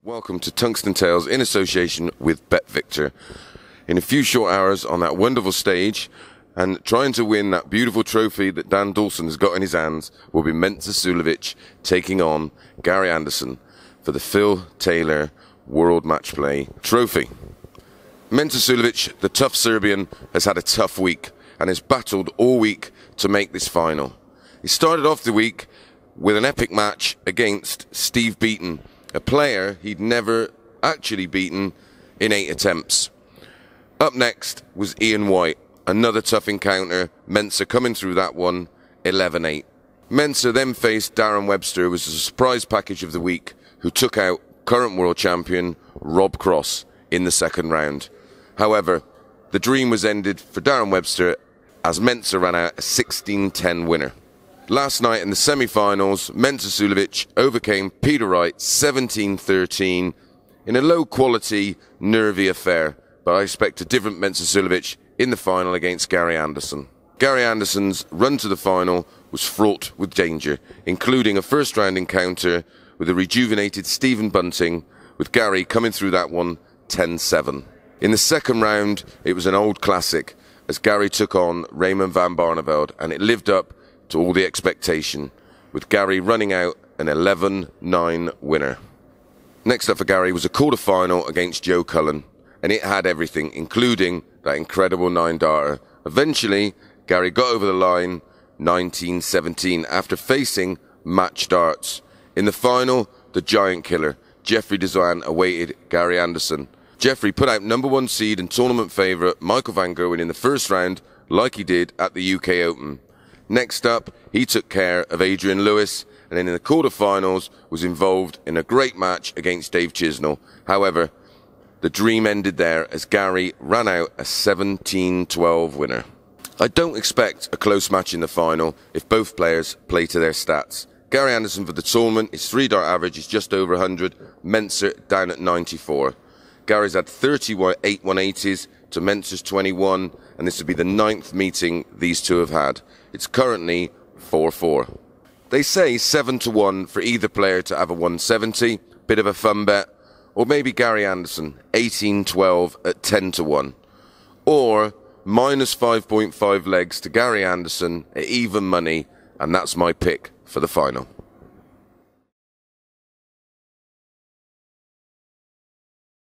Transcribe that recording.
Welcome to Tungsten Tales in association with BetVictor. In a few short hours on that wonderful stage and trying to win that beautiful trophy that Dan Dawson has got in his hands will be Mensur Suljovic taking on Gary Anderson for the Phil Taylor World Matchplay Trophy. Mensur Suljovic, the tough Serbian, has had a tough week and has battled all week to make this final. He started off the week with an epic match against Steve Beaton, a player he'd never actually beaten in 8 attempts. Up next was Ian White, another tough encounter, Mensur coming through that one 11-8. Mensur then faced Darren Webster, who was the surprise package of the week, who took out current world champion Rob Cross in the second round. However, the dream was ended for Darren Webster as Mensur ran out a 16-10 winner. Last night in the semi-finals, Mensur Suljovic overcame Peter Wright 17-13 in a low-quality, nervy affair, but I expect a different Mensur Suljovic in the final against Gary Anderson. Gary Anderson's run to the final was fraught with danger, including a first-round encounter with a rejuvenated Stephen Bunting, with Gary coming through that one 10-7. In the second round, it was an old classic, as Gary took on Raymond van Barneveld, and it lived up to all the expectation, with Gary running out an 11-9 winner. Next up for Gary was a quarter-final against Joe Cullen, and it had everything, including that incredible 9-darter. Eventually, Gary got over the line 19-17 after facing match darts. In the final, the giant killer, Jeffrey Deswan, awaited Gary Anderson. Jeffrey put out #1 seed and tournament favourite Michael van Gerwen in the first round, like he did at the UK Open. Next up, he took care of Adrian Lewis, and then in the quarterfinals was involved in a great match against Dave Chisnell. However, the dream ended there as Gary ran out a 17-12 winner. I don't expect a close match in the final if both players play to their stats. Gary Anderson for the tournament, his 3-dart average is just over 100, Mensur down at 94. Gary's had 38 180s to Mensur's 21, and this will be the 9th meeting these two have had. It's currently 4-4. They say 7-1 for either player to have a 170, bit of a fun bet, or maybe Gary Anderson, 18-12 at 10-1, or minus 5.5 legs to Gary Anderson at even money, and that's my pick for the final.